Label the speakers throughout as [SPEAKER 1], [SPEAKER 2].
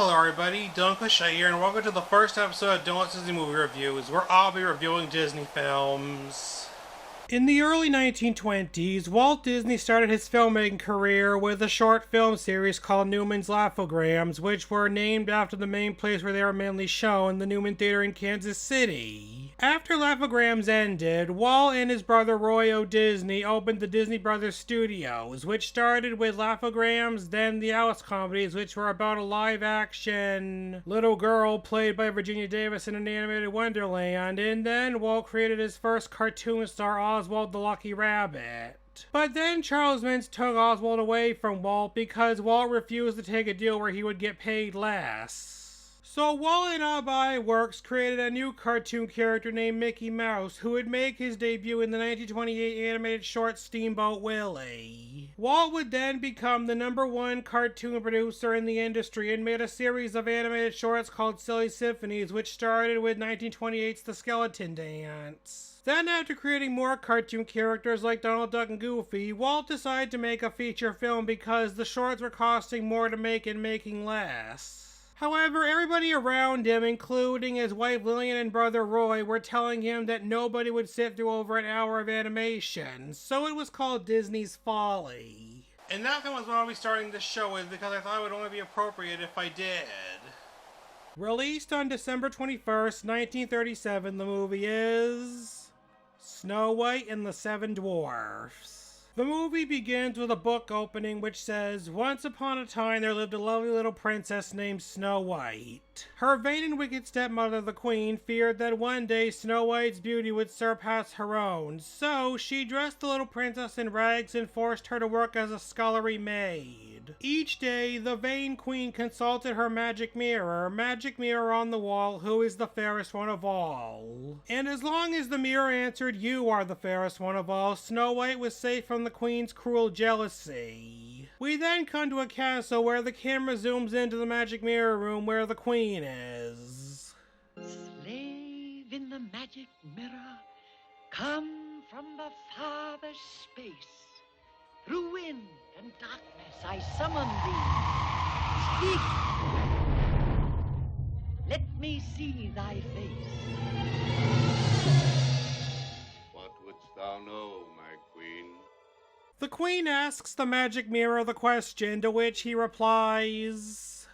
[SPEAKER 1] Hello everybody, Cliché here, and welcome to the first episode of Dylan's Disney Movie Reviews, where I'll be reviewing Disney films. In the early 1920s, Walt Disney started his filmmaking career with a short film series called Newman's Laughograms, which were named after the main place where they were mainly shown, the Newman Theater in Kansas City. After Laughograms ended, Walt and his brother Roy O. Disney opened the Disney Brothers Studios, which started with Laughograms, then the Alice comedies, which were about a live-action little girl played by Virginia Davis in an animated Wonderland, and then Walt created his first cartoon star, Oswald the Lucky Rabbit. But then Charles Mintz took Oswald away from Walt because Walt refused to take a deal where he would get paid less. So Walt and Ub Works created a new cartoon character named Mickey Mouse, who would make his debut in the 1928 animated short Steamboat Willie. Walt would then become the #1 cartoon producer in the industry and made a series of animated shorts called Silly Symphonies, which started with 1928's The Skeleton Dance. Then, after creating more cartoon characters like Donald Duck and Goofy, Walt decided to make a feature film because the shorts were costing more to make and making less. However, everybody around him, including his wife Lillian and brother Roy, were telling him that nobody would sit through over an hour of animation, so it was called Disney's Folly. And that film was what I'll be starting this show with because I thought it would only be appropriate if I did. Released on December 21st, 1937, the movie is Snow White and the Seven Dwarfs. The movie begins with a book opening which says, "Once upon a time there lived a lovely little princess named Snow White. Her vain and wicked stepmother, the queen, feared that one day Snow White's beauty would surpass her own, so she dressed the little princess in rags and forced her to work as a scullery maid. Each day, the vain queen consulted her magic mirror on the wall, who is the fairest one of all. And as long as the mirror answered, 'You are the fairest one of all,' Snow White was safe from the queen's cruel jealousy." We then come to a castle where the camera zooms into the magic mirror room where the queen is.
[SPEAKER 2] Slave in the magic mirror, come from the farthest space. Through wind and darkness I summon thee. Speak. Let me see thy face.
[SPEAKER 3] What wouldst thou know, my queen?
[SPEAKER 1] The queen asks the magic mirror the question, to which he replies,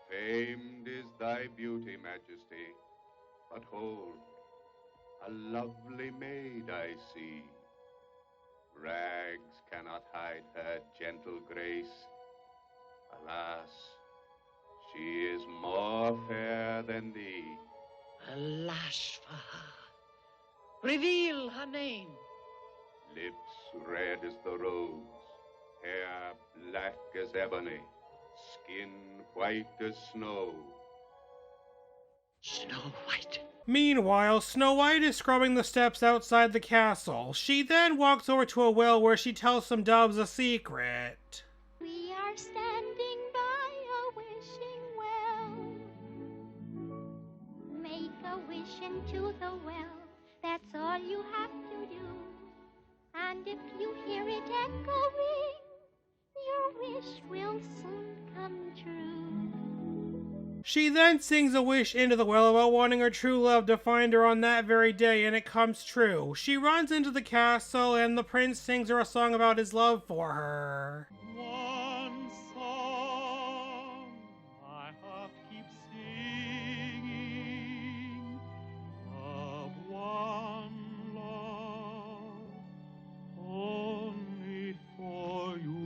[SPEAKER 3] Famed is thy beauty, majesty, but hold, a lovely maid I see. Rags cannot hide her gentle grace. Alas, she is more fair than thee.
[SPEAKER 2] Alas for her. Reveal her name.
[SPEAKER 3] Lips red as the rose, hair black as ebony, skin white as snow.
[SPEAKER 2] Snow White.
[SPEAKER 1] Meanwhile, Snow White is scrubbing the steps outside the castle. She then walks over to a well where she tells some doves a secret.
[SPEAKER 4] We are standing by a wishing well. Make a wish into the well. That's all you have to do. And if you hear it echoing, your wish will soon come true.
[SPEAKER 1] She then sings a wish into the well about wanting her true love to find her on that very day, and it comes true. She runs into the castle, and the prince sings her a song about his love for her.
[SPEAKER 5] One song my heart keeps singing of one love only for you.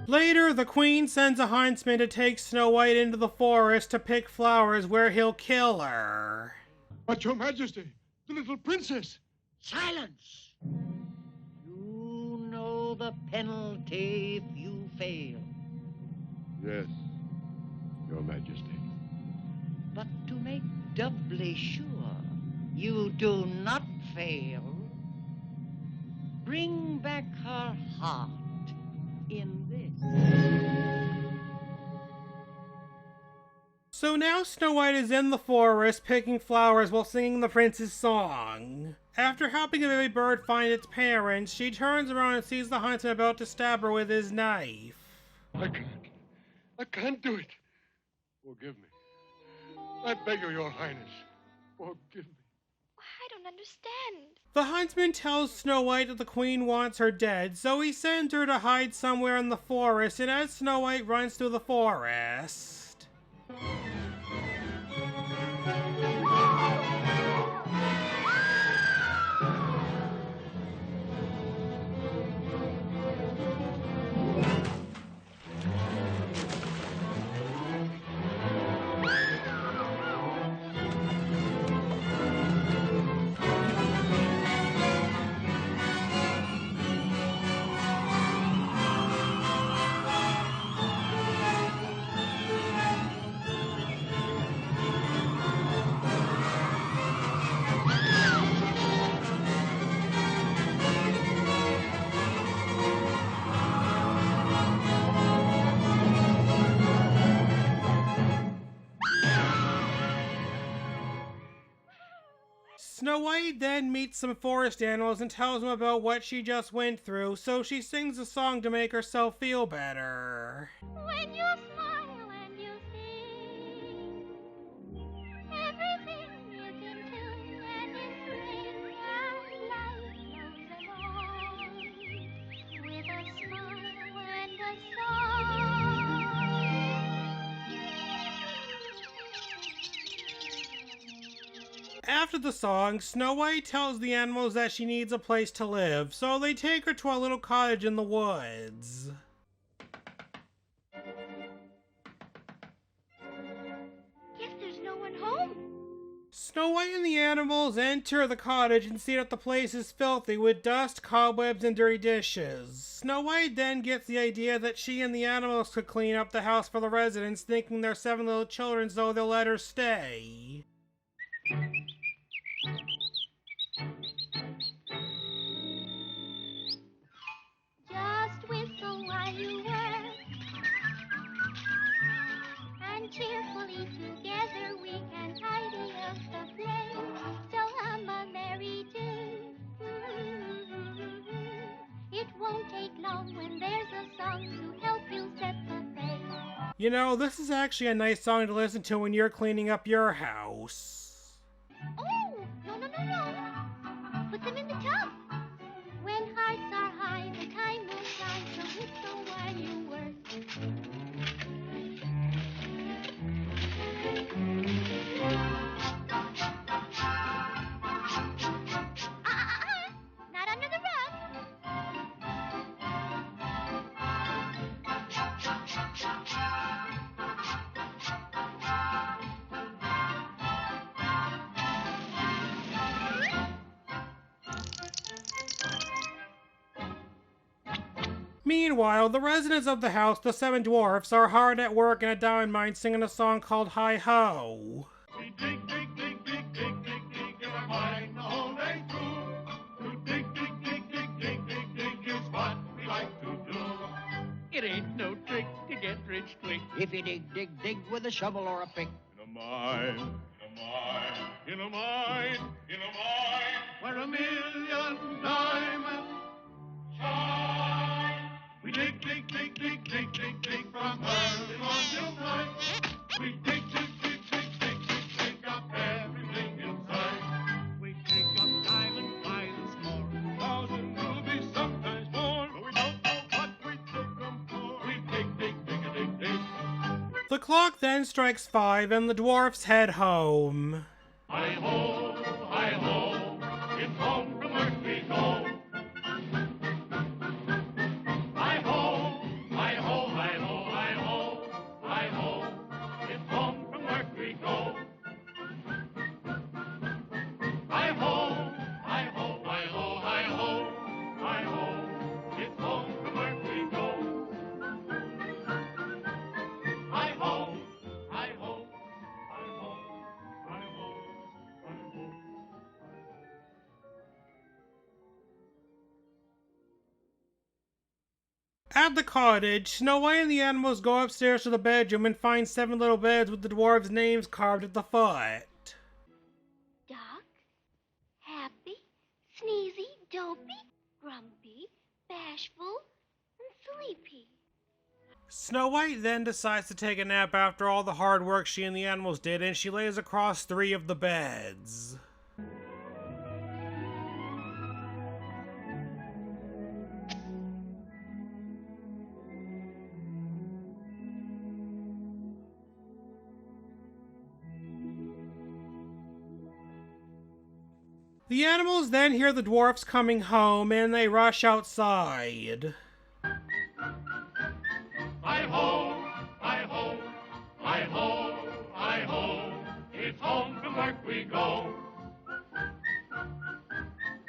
[SPEAKER 1] Later, the queen sends a huntsman to take Snow White into the forest to pick flowers where he'll kill her.
[SPEAKER 6] But your majesty, the little princess.
[SPEAKER 2] Silence. You know the penalty if you fail.
[SPEAKER 6] Yes, your majesty.
[SPEAKER 2] But to make doubly sure you do not fail, bring back her heart in this.
[SPEAKER 1] So now Snow White is in the forest picking flowers while singing the prince's song. After helping a baby bird find its parents, she turns around and sees the huntsman about to stab her with his knife.
[SPEAKER 6] I can't do it. Forgive me. I beg you, Your Highness. Forgive me.
[SPEAKER 4] I don't understand.
[SPEAKER 1] The huntsman tells Snow White that the queen wants her dead, so he sends her to hide somewhere in the forest, and as Snow White runs through the forest, Snow White then meets some forest animals and tells them about what she just went through, so she sings a song to make herself feel better.
[SPEAKER 4] When you smile and you sing, everything is in tune and in swing, and life flows along with a smile and a song.
[SPEAKER 1] After the song, Snow White tells the animals that she needs a place to live, so they take her to a little cottage in the woods.
[SPEAKER 4] Guess there's no one home.
[SPEAKER 1] Snow White and the animals enter the cottage and see that the place is filthy with dust, cobwebs, and dirty dishes. Snow White then gets the idea that she and the animals could clean up the house for the residents, thinking they're 7 little children, so they'll let her stay.
[SPEAKER 4] Just whistle while you work, and cheerfully together we can tidy up the place. So hum a merry tune. It won't take long when there's a song to help you set the pace.
[SPEAKER 1] You know, this is actually a nice song to listen to when you're cleaning up your house.
[SPEAKER 4] Oh, no. Put them in the tub. When hearts are high, the time will fly, so whistle while you work. Not under the rug.
[SPEAKER 1] Meanwhile, the residents of the house, the 7 dwarfs, are hard at work in a diamond mine singing a song called Hi Ho.
[SPEAKER 5] We dig, dig, dig, dig, dig, dig, dig in our mine the whole day through. To dig, dig, dig, dig, dig, dig, dig is what we like to do.
[SPEAKER 2] It ain't no trick to get rich quick if you dig, dig, dig with a shovel or a pick.
[SPEAKER 5] In a mine, in a mine, in a mine, in a mine, where 1,000,000 diamonds shine. We dig, dig, dig, dig, dig, dig, dig from early morn till night. We dig, dig, dig, dig, dig, dig, dig up everything inside. We dig up diamonds by the score, 1,000 rubies, sometimes more. But we don't know what we dig them for. We dig, dig, dig, a dig, dig.
[SPEAKER 1] The clock then strikes 5 and the dwarfs head home.
[SPEAKER 5] Hi ho, it's home from work we go. Hi ho, hi ho, hi ho, hi ho, hi ho, it's home from work we go. Hi ho, hi ho, hi ho, hi ho, hi ho, it's home from work we go. Hi ho, hi ho, hi ho, hi ho.
[SPEAKER 1] At the cottage, Snow White and the animals go upstairs to the bedroom and find 7 little beds with the dwarves' names carved at the foot.
[SPEAKER 4] Duck, happy, sneezy, dopey, grumpy, bashful, and sleepy.
[SPEAKER 1] Snow White then decides to take a nap after all the hard work she and the animals did, and she lays across 3 of the beds. The animals then hear the dwarfs coming home and they rush outside.
[SPEAKER 5] Hi-ho, hi-ho, hi-ho, hi-ho. It's home from work we go.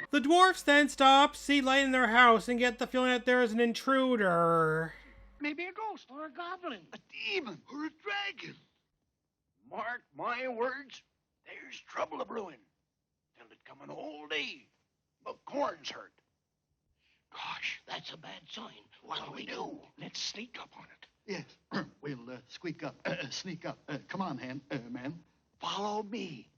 [SPEAKER 1] The dwarfs then stop, see light in their house, and get the feeling that there is an intruder.
[SPEAKER 7] Maybe a ghost or a goblin.
[SPEAKER 6] A demon or a dragon.
[SPEAKER 7] Mark my words, there's trouble a brewing. Till it come an old day. The corn's hurt. Gosh, that's a bad sign. What'll we do? Let's sneak up on it.
[SPEAKER 8] Yes, we'll squeak up, sneak up. Come on, man.
[SPEAKER 7] Follow me.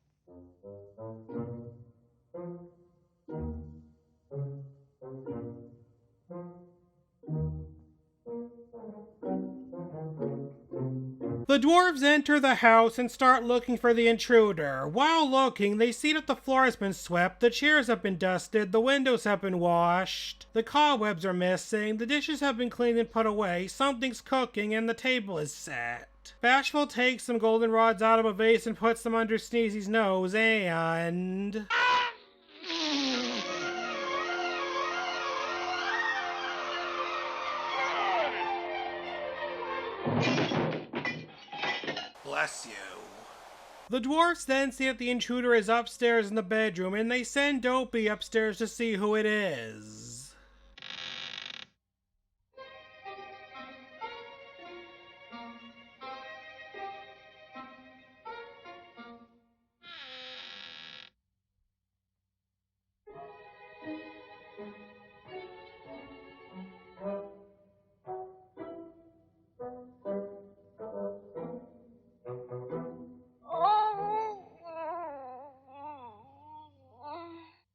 [SPEAKER 1] The dwarves enter the house and start looking for the intruder. While looking, they see that the floor has been swept, the chairs have been dusted, the windows have been washed, the cobwebs are missing, the dishes have been cleaned and put away, something's cooking, and the table is set. Bashful takes some goldenrods out of a vase and puts them under Sneezy's nose, and... Bless you. The dwarfs then see that the intruder is upstairs in the bedroom, and they send Dopey upstairs to see who it is.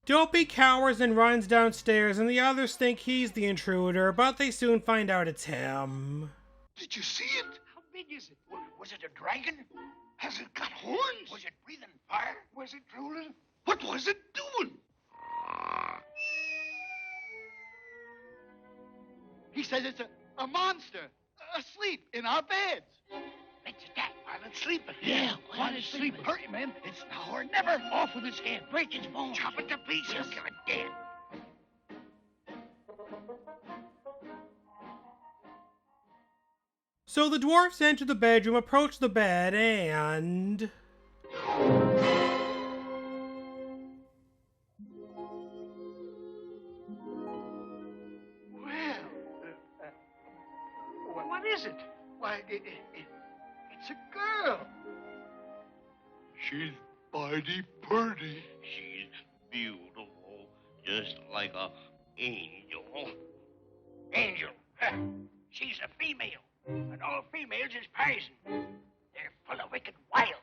[SPEAKER 1] Dopey cowers and runs downstairs, and the others think he's the intruder, but they soon find out it's him.
[SPEAKER 6] Did you see it?
[SPEAKER 7] How big is it? Was it a dragon?
[SPEAKER 6] Has it got horns?
[SPEAKER 7] Was it breathing fire? Was it drooling?
[SPEAKER 6] What was it doing? He says it's a monster asleep in our beds.
[SPEAKER 7] Let's attack while it's sleeping.
[SPEAKER 6] Yeah,
[SPEAKER 7] while it's sleeping.
[SPEAKER 6] Hurry, man. It's now or never.
[SPEAKER 7] Off with his head. Break its bones.
[SPEAKER 6] Chop it to pieces.
[SPEAKER 7] He'll kill it dead.
[SPEAKER 1] So the dwarfs enter the bedroom, approach the bed, and...
[SPEAKER 6] Well,
[SPEAKER 7] What is it?
[SPEAKER 6] why, it's a girl. She's mighty pretty.
[SPEAKER 9] She's beautiful, just like a angel.
[SPEAKER 7] Angel. She's a female. And all females is poison. They're full of wicked wiles.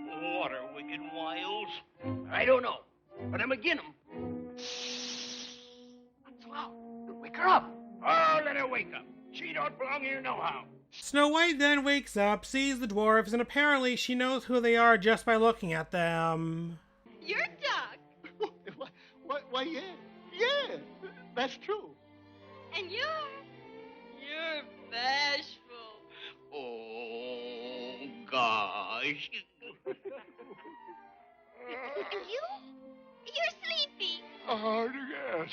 [SPEAKER 9] What are wicked wiles?
[SPEAKER 7] I don't know. But I'm agin 'em. What's loud? Wake her up. Oh, let her wake up. She don't belong here nohow.
[SPEAKER 1] Snow White then wakes up, sees the dwarves, and apparently she knows who they are just by looking at them.
[SPEAKER 4] You're Duck,
[SPEAKER 6] Why, yeah, that's true.
[SPEAKER 4] and you're bashful.
[SPEAKER 9] Oh, gosh.
[SPEAKER 4] And you're sleepy.
[SPEAKER 6] Hard to guess.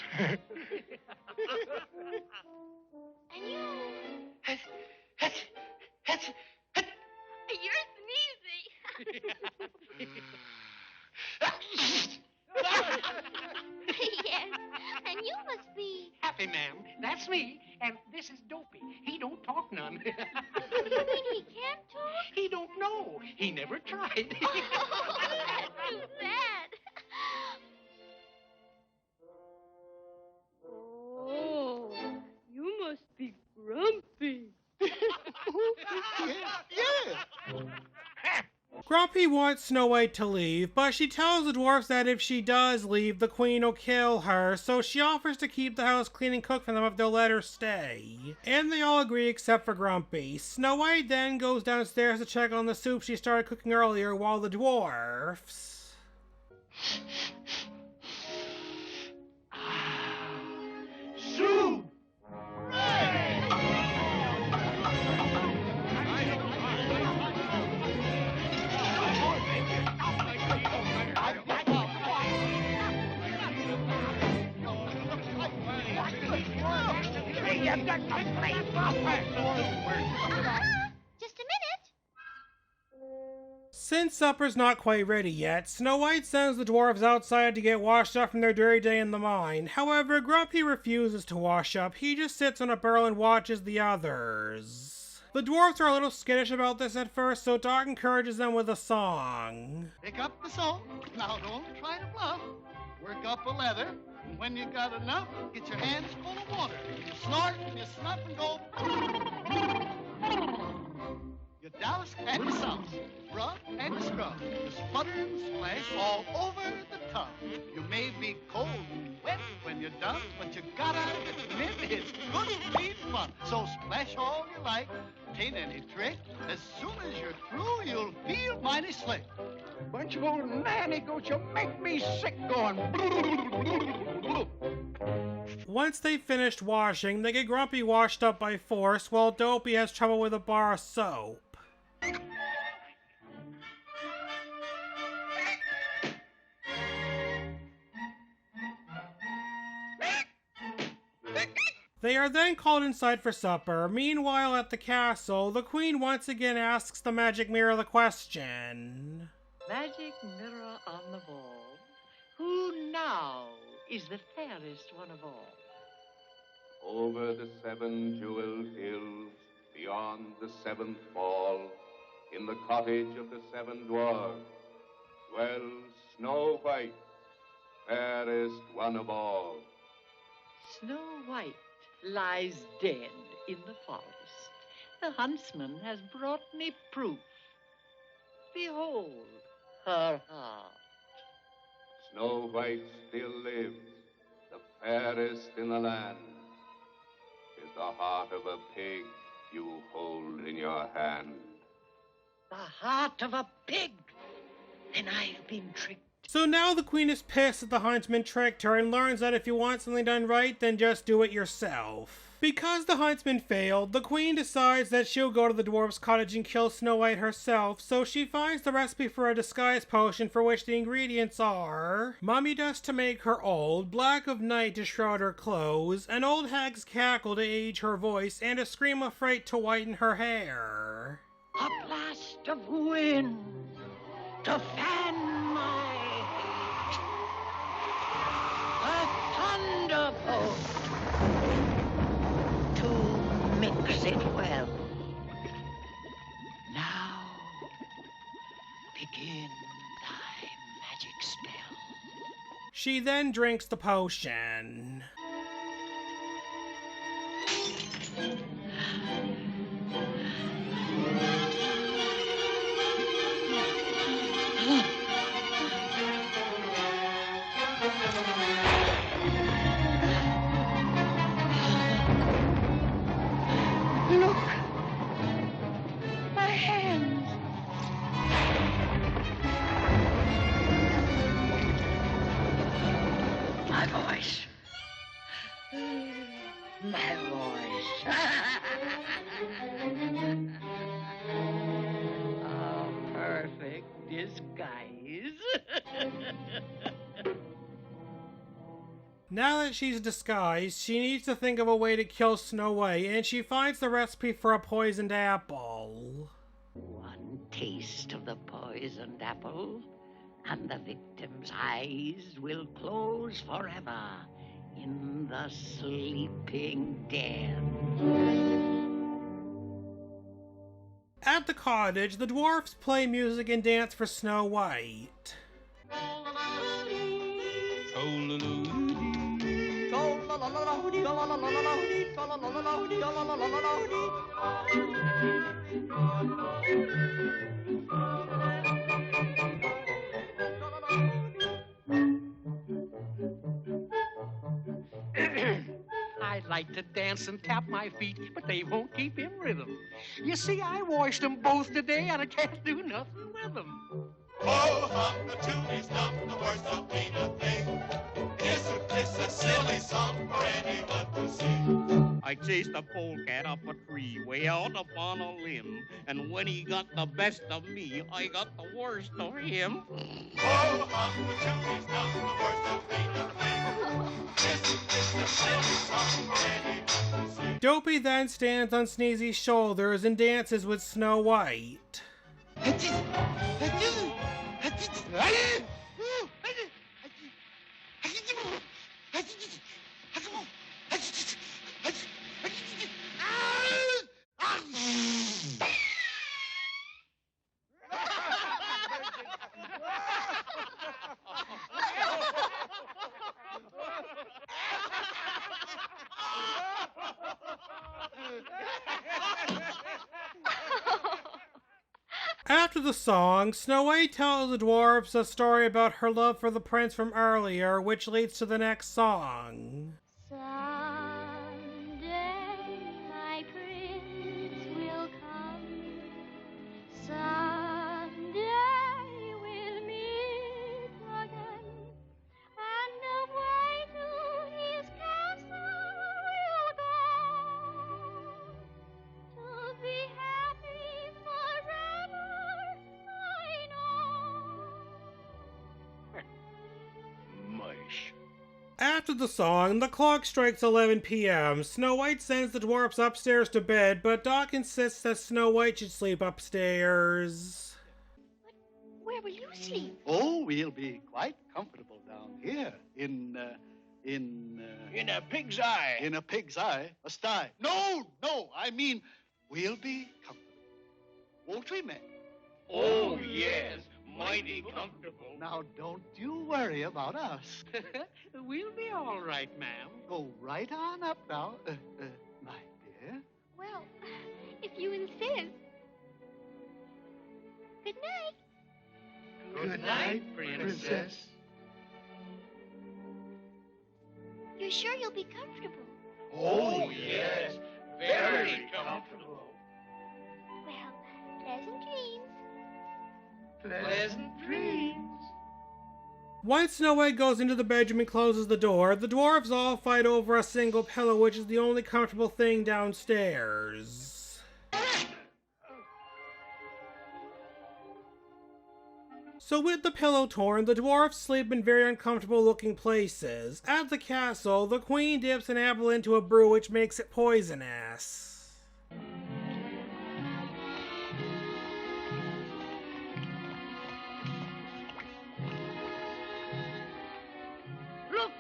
[SPEAKER 4] And you're sneezy. Yes, and you must be.
[SPEAKER 7] Happy, ma'am. That's me. And this is Dopey. He don't talk none.
[SPEAKER 4] You mean he can't talk?
[SPEAKER 7] He don't know. He never tried.
[SPEAKER 4] Oh, that's too bad. Oh, you
[SPEAKER 1] Grumpy wants Snow White to leave, but she tells the dwarfs that if she does leave, the queen will kill her, so she offers to keep the house clean and cook for them if they'll let her stay. And they all agree except for Grumpy. Snow White then goes downstairs to check on the soup she started cooking earlier while the dwarfs...
[SPEAKER 7] Soup!
[SPEAKER 4] Just a minute.
[SPEAKER 1] Since supper's not quite ready yet, Snow White sends the dwarves outside to get washed up from their dirty day in the mine. However, Grumpy refuses to wash up. He just sits on a barrel and watches the others. The dwarves are a little skittish about this at first, so Doc encourages them with a song.
[SPEAKER 8] Pick up the salt. Now don't try to bluff. Work up a leather. And when you got enough, get your hands full of water. You snort and you snuff and go. You douse and you souse. Rub and you scrub. You sputter and splash all over the tub. You may be cold and wet when you're done, but you gotta admit it's good clean fun. So splash all you like. Tain't any trick. As soon as you're through, you'll feel mighty slick.
[SPEAKER 7] Bunch of old nanny goats, you make me sick going.
[SPEAKER 1] Once they've finished washing, they get Grumpy washed up by force, while Dopey has trouble with a bar of soap. They are then called inside for supper. Meanwhile, at the castle, the queen once again asks the magic mirror the question.
[SPEAKER 2] Magic mirror on the wall, who now is the fairest one of all?
[SPEAKER 3] Over the 7 jeweled hills, beyond the 7th fall, in the cottage of the 7 dwarfs, dwells Snow White, fairest one of all.
[SPEAKER 2] Snow White lies dead in the forest. The huntsman has brought me proof. Behold her heart.
[SPEAKER 3] Snow White still lives, the fairest in the land. 'Tis the heart of a pig you hold in your hand.
[SPEAKER 2] The heart of a pig. Then I've been tricked.
[SPEAKER 1] So now the queen is pissed that the huntsman tricked her and learns that if you want something done right, then just do it yourself. Because the huntsman failed, the queen decides that she'll go to the dwarf's cottage and kill Snow White herself, so she finds the recipe for a disguise potion for which the ingredients are mummy dust to make her old, black of night to shroud her clothes, an old hag's cackle to age her voice, and a scream of fright to whiten her hair.
[SPEAKER 2] A blast of wind to fan my hate. A thunderbolt to mix it well. Now begin thy magic spell.
[SPEAKER 1] She then drinks the potion.
[SPEAKER 2] Look, my hands. My voice. My voice. A perfect disguise.
[SPEAKER 1] Now that she's disguised, she needs to think of a way to kill Snow White, and she finds the recipe for a poisoned apple.
[SPEAKER 2] One taste of the poisoned apple, and the victim's eyes will close forever in the sleeping den.
[SPEAKER 1] At the cottage, the dwarfs play music and dance for Snow White.
[SPEAKER 8] I'd like to dance and tap my feet, but they won't keep in rhythm. You see, I washed them both today, and I can't do nothing with them.
[SPEAKER 5] Oh, hum, the tune's not the worst of being a thing. Isn't this a silly song for anyone to sing?
[SPEAKER 9] I chased a polecat up a tree, way out upon a limb. And when he got the best of me, I got the worst of him.
[SPEAKER 5] Oh, hum, the tune's not the worst of being a thing. Isn't this a silly song for anyone to sing?
[SPEAKER 1] Dopey then stands on Sneezy's shoulders and dances with Snow White. After the song, Snow White tells the dwarfs a story about her love for the prince from earlier, which leads to the next song.
[SPEAKER 4] Someday my prince will come. Someday we'll meet again. And away to his castle we'll go. To be happy forever, I know.
[SPEAKER 7] Mush.
[SPEAKER 1] After the song, the clock strikes 11 p.m. Snow White sends the dwarfs upstairs to bed, but Doc insists that Snow White should sleep upstairs.
[SPEAKER 4] Where will you sleep?
[SPEAKER 8] Oh, we'll be quite comfortable down here in
[SPEAKER 7] In a pig's eye.
[SPEAKER 8] a pig's eye, a sty. No, I mean, we'll be comfortable. Won't we, man?
[SPEAKER 9] Oh, yes, mighty comfortable.
[SPEAKER 8] Now, don't you worry about us. We'll be all right, ma'am. Go right on up now, my dear.
[SPEAKER 4] Well, if you insist. Good night.
[SPEAKER 8] Good night, princess.
[SPEAKER 4] You're sure you'll be comfortable?
[SPEAKER 9] Oh, yes, very comfortable.
[SPEAKER 4] Well, pleasant dreams.
[SPEAKER 8] Pleasant dreams.
[SPEAKER 1] Once Snow White goes into the bedroom and closes the door, the dwarves all fight over a single pillow, which is the only comfortable thing downstairs. So with the pillow torn, the dwarfs sleep in very uncomfortable looking places. At the castle, the queen dips an apple into a brew which makes it poisonous.
[SPEAKER 2] Look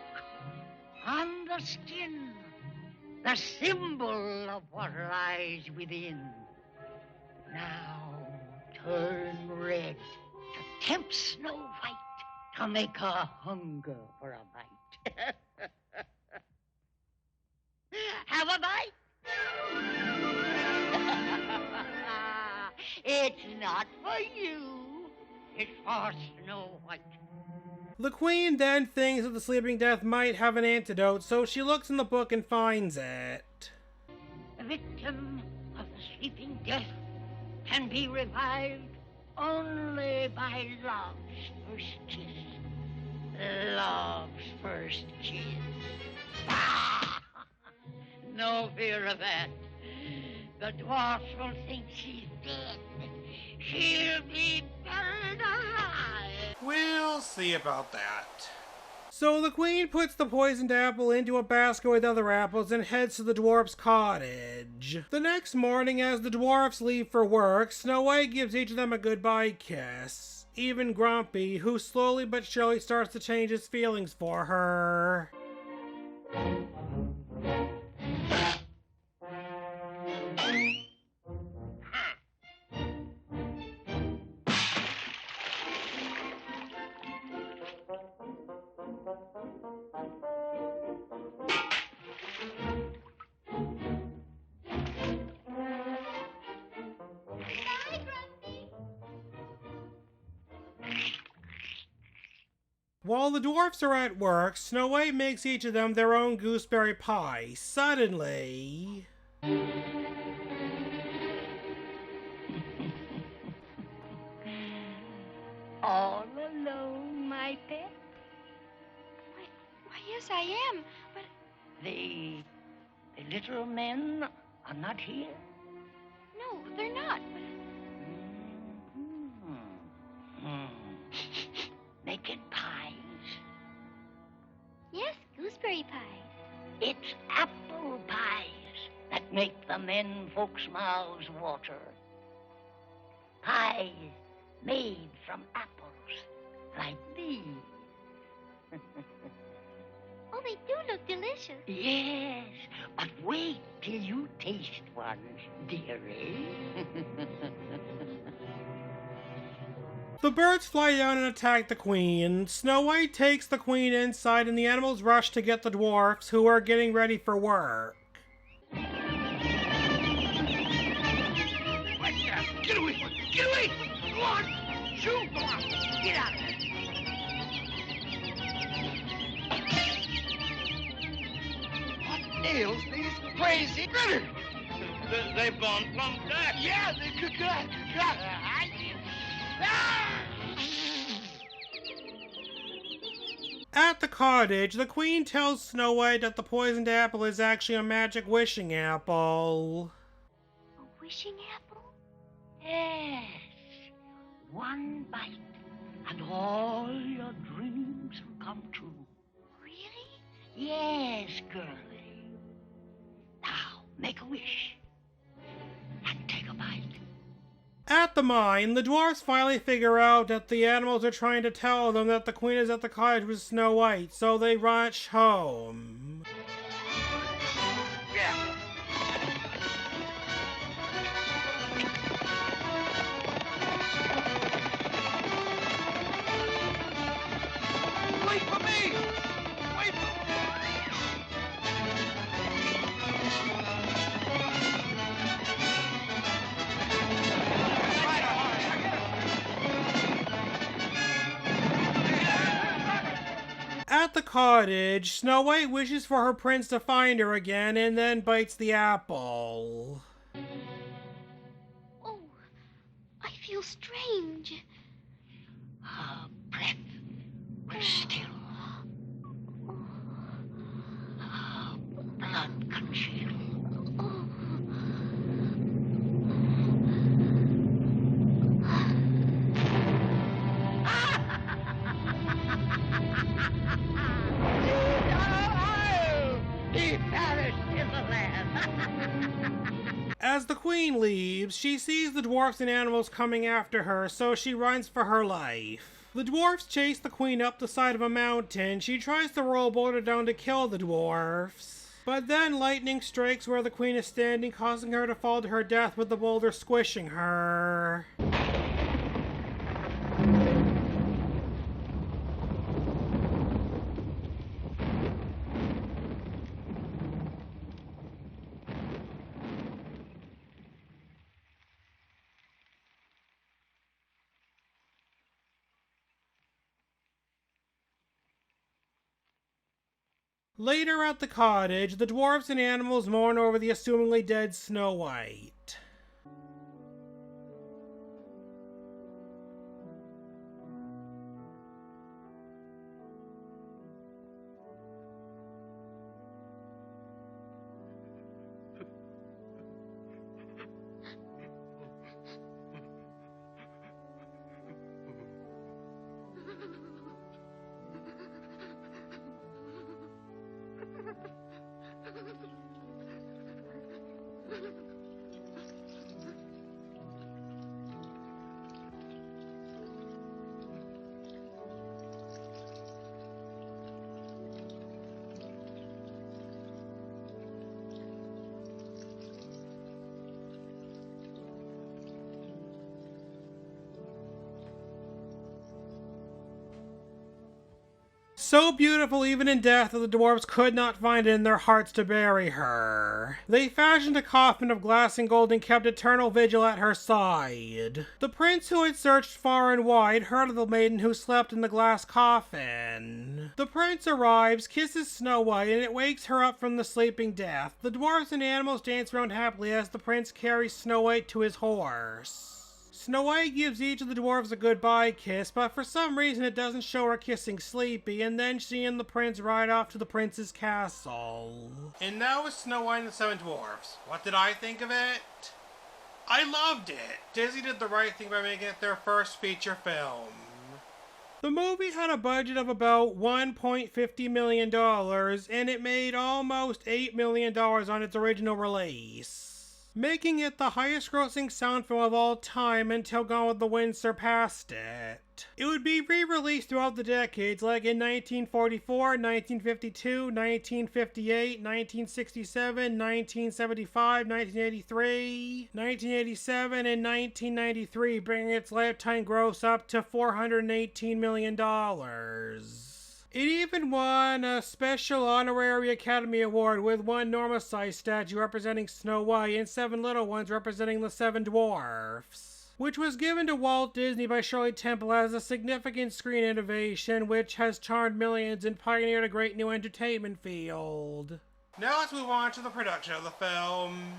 [SPEAKER 2] on the skin, the symbol of what lies within. Now turn red to tempt Snow White to make her hunger for a bite. Have a bite? It's not for you. It's for Snow White.
[SPEAKER 1] The queen then thinks that the sleeping death might have an antidote, so she looks in the book and finds it.
[SPEAKER 2] The victim of the sleeping death can be revived only by love's first kiss. Love's first kiss. Ah! No fear of that. The dwarfs will think she's dead. She'll be buried alive.
[SPEAKER 1] We'll see about that. So the queen puts the poisoned apple into a basket with other apples and heads to the dwarf's cottage. The next morning, as the dwarfs leave for work, Snow White gives each of them a goodbye kiss. Even Grumpy, who slowly but surely starts to change his feelings for her. While the dwarfs are at work, Snow White makes each of them their own gooseberry pie. Suddenly...
[SPEAKER 2] All alone, my pet?
[SPEAKER 4] Why, yes, I am, but
[SPEAKER 2] The little men are not here?
[SPEAKER 4] no, they're not.
[SPEAKER 2] Making pies?
[SPEAKER 4] Yes, gooseberry pie.
[SPEAKER 2] It's apple pies that make the men folks' mouths water. Pies made from apples like these.
[SPEAKER 4] Oh, they do look delicious.
[SPEAKER 2] Yes, but wait till you taste one, dearie.
[SPEAKER 1] The birds fly down and attack the queen. Snow White takes the queen inside and the animals rush to get the dwarfs, who are getting ready for work.
[SPEAKER 7] Get away! Get away! Go on! Shoot! Go on! Get out of here! What ails these crazy critters?
[SPEAKER 9] They've gone plumb dead.
[SPEAKER 7] Yeah, they could. I did. Ah!
[SPEAKER 1] At the cottage, the queen tells Snow White that the poisoned apple is actually a magic wishing apple.
[SPEAKER 4] A wishing apple?
[SPEAKER 2] Yes, one bite, and all your dreams will come true.
[SPEAKER 4] Really?
[SPEAKER 2] Yes, girlie. Now, make a wish. And take a bite.
[SPEAKER 1] At the mine, the dwarfs finally figure out that the animals are trying to tell them that the queen is at the cottage with Snow White, so they rush home.
[SPEAKER 7] Yeah. Wait for me! Wait for me!
[SPEAKER 1] At the cottage, Snow White wishes for her prince to find her again and then bites the apple.
[SPEAKER 4] Oh, I feel strange.
[SPEAKER 2] Her breath will still. Her blood congeal. He perished in the land.
[SPEAKER 1] As the queen leaves, she sees the dwarfs and animals coming after her, so she runs for her life. The dwarfs chase the queen up the side of a mountain. She tries to roll a boulder down to kill the dwarfs. But then lightning strikes where the queen is standing, causing her to fall to her death with the boulder squishing her. Later at the cottage, the dwarfs and animals mourn over the assumingly dead Snow White. So beautiful even in death that the dwarves could not find it in their hearts to bury her. They fashioned a coffin of glass and gold and kept eternal vigil at her side. The prince, who had searched far and wide, heard of the maiden who slept in the glass coffin. The prince arrives, kisses Snow White, and it wakes her up from the sleeping death. The dwarves and animals dance around happily as the prince carries Snow White to his horse. Snow White gives each of the dwarves a goodbye kiss, but for some reason it doesn't show her kissing Sleepy, and then she and the prince ride off to the prince's castle. And now it's Snow White and the Seven Dwarfs. What did I think of it? I loved it! Disney did the right thing by making it their first feature film. The movie had a budget of about $1.50 million, and it made almost $8 million on its original release, making it the highest grossing sound film of all time until Gone with the Wind surpassed it. It would be re-released throughout the decades, like in 1944, 1952, 1958, 1967, 1975, 1983, 1987, and 1993, bringing its lifetime gross up to $418 million. It even won a special honorary Academy Award with one normal-sized statue representing Snow White and 7 little ones representing the 7 Dwarfs, which was given to Walt Disney by Shirley Temple as a significant screen innovation which has charmed millions and pioneered a great new entertainment field. Now let's move on to the production of the film.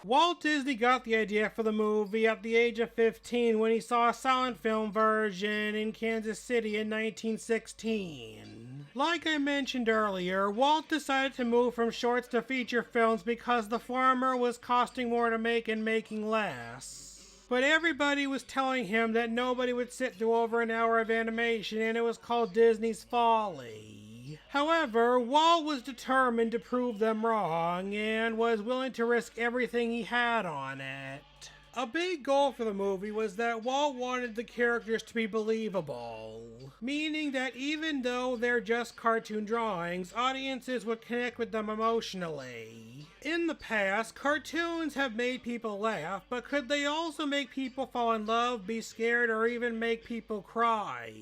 [SPEAKER 1] Walt Disney got the idea for the movie at the age of 15 when he saw a silent film version in Kansas City in 1916. Like I mentioned earlier, Walt decided to move from shorts to feature films because the former was costing more to make and making less. But everybody was telling him that nobody would sit through over an hour of animation, and it was called Disney's folly. However, Walt was determined to prove them wrong and was willing to risk everything he had on it. A big goal for the movie was that Walt wanted the characters to be believable, meaning that even though they're just cartoon drawings, audiences would connect with them emotionally. In the past, cartoons have made people laugh, but could they also make people fall in love, be scared, or even make people cry?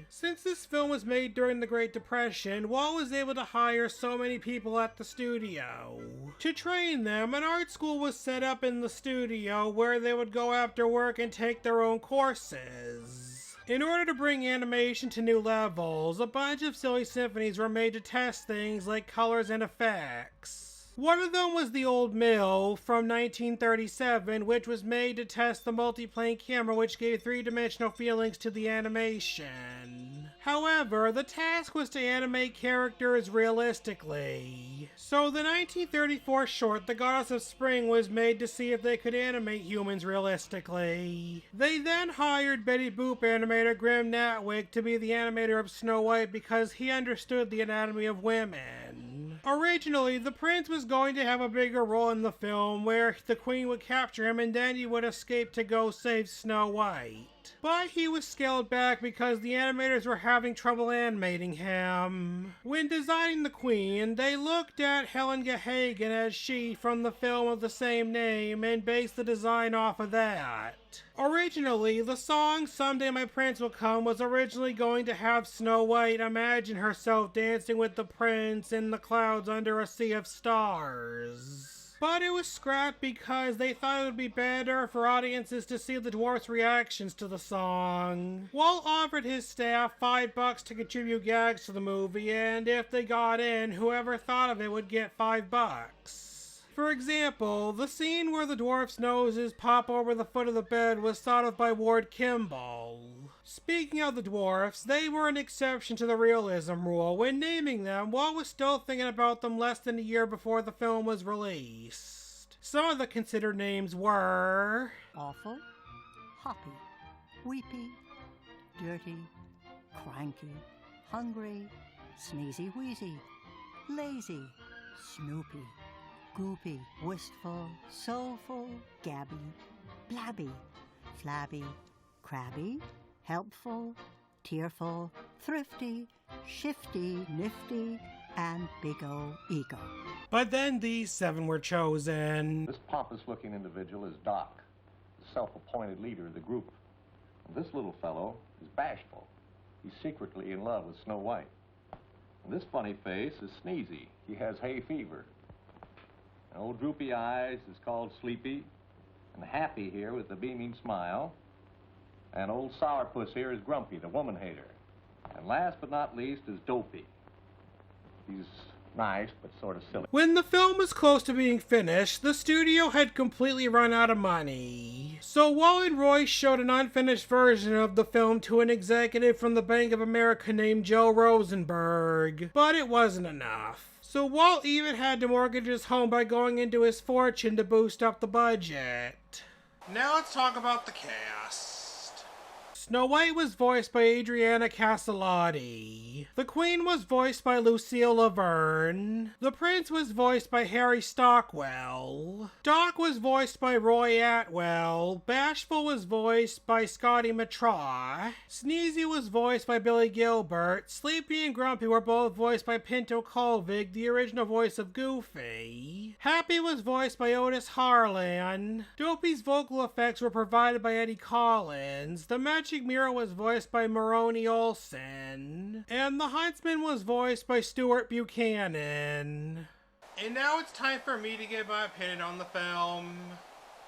[SPEAKER 1] Since this film was made during the Great Depression, Walt was able to hire so many people at the studio. To train them, an art school was set up in the studio where they would go after work and take their own courses. In order to bring animation to new levels, a bunch of silly symphonies were made to test things like colors and effects. One of them was the Old Mill from 1937, which was made to test the multiplane camera, which gave three-dimensional feelings to the animation. However, the task was to animate characters realistically. So the 1934 short, The Goddess of Spring, was made to see if they could animate humans realistically. They then hired Betty Boop animator Grim Natwick to be the animator of Snow White because he understood the anatomy of women. Originally, the prince was going to have a bigger role in the film where the queen would capture him and then he would escape to go save Snow White. But he was scaled back because the animators were having trouble animating him. When designing the queen, they looked at Helen Gahagan as she from the film of the same name and based the design off of that. Originally, the song Someday My Prince Will Come was originally going to have Snow White imagine herself dancing with the prince in the clouds under a sea of stars. But it was scrapped because they thought it would be better for audiences to see the dwarfs' reactions to the song. Walt offered his staff $5 to contribute gags to the movie, and if they got in, whoever thought of it would get $5. For example, the scene where the dwarfs' noses pop over the foot of the bed was thought of by Ward Kimball. Speaking of the dwarfs, they were an exception to the realism rule. When naming them, Walt was still thinking about them less than a year before the film was released. Some of the considered names were
[SPEAKER 10] Awful, Hoppy, Weepy, Dirty, Cranky, Hungry, Sneezy Wheezy, Lazy, Snoopy, Goopy, Wistful, Soulful, Gabby, Blabby, Flabby, Crabby, Helpful, Tearful, Thrifty, Shifty, Nifty, and Big O Ego.
[SPEAKER 1] But then these 7 were chosen.
[SPEAKER 11] This pompous-looking individual is Doc, the self-appointed leader of the group. And this little fellow is Bashful. He's secretly in love with Snow White. This funny face is Sneezy. He has hay fever. And old Droopy Eyes is called Sleepy. And Happy here with the beaming smile. And old Sourpuss here is Grumpy, the woman hater. And last but not least is Dopey. He's nice, but sort of silly.
[SPEAKER 1] When the film was close to being finished, the studio had completely run out of money. So Walt and Roy showed an unfinished version of the film to an executive from the Bank of America named Joe Rosenberg, but it wasn't enough. So Walt even had to mortgage his home by going into his fortune to boost up the budget. Now let's talk about the cast. Snow White was voiced by Adriana Caselotti. The Queen was voiced by Lucille Laverne. The Prince was voiced by Harry Stockwell. Doc was voiced by Roy Atwell. Bashful was voiced by Scotty Matraw. Sneezy was voiced by Billy Gilbert. Sleepy and Grumpy were both voiced by Pinto Colvig, the original voice of Goofy. Happy was voiced by Otis Harlan. Dopey's vocal effects were provided by Eddie Collins. The Magic Mirror was voiced by Maroney Olson. And the Huntsman was voiced by Stuart Buchanan. And now it's time for me to give my opinion on the film.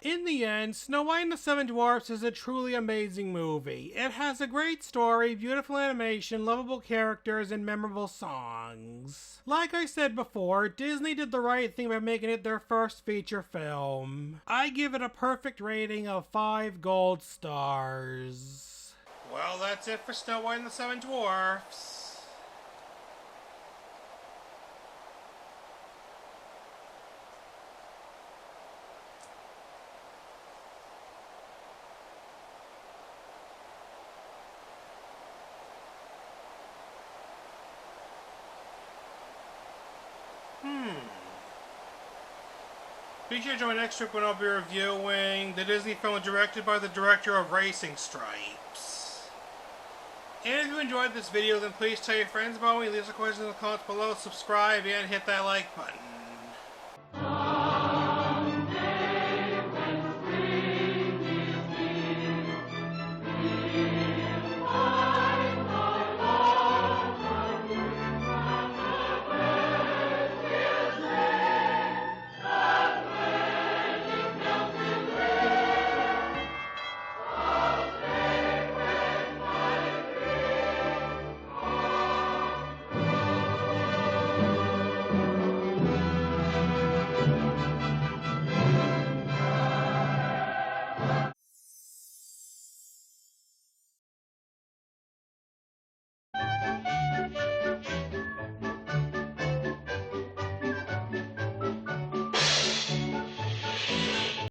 [SPEAKER 1] In the end, Snow White and the Seven Dwarfs is a truly amazing movie. It has a great story, beautiful animation, lovable characters, and memorable songs. Like I said before, Disney did the right thing by making it their first feature film. I give it a perfect rating of 5 gold stars. Well, that's it for Snow White and the Seven Dwarfs. Be sure to join next week when I'll be reviewing the Disney film directed by the director of Racing Stripes. And if you enjoyed this video, then please tell your friends about me, leave some questions in the comments below, subscribe, and hit that like button.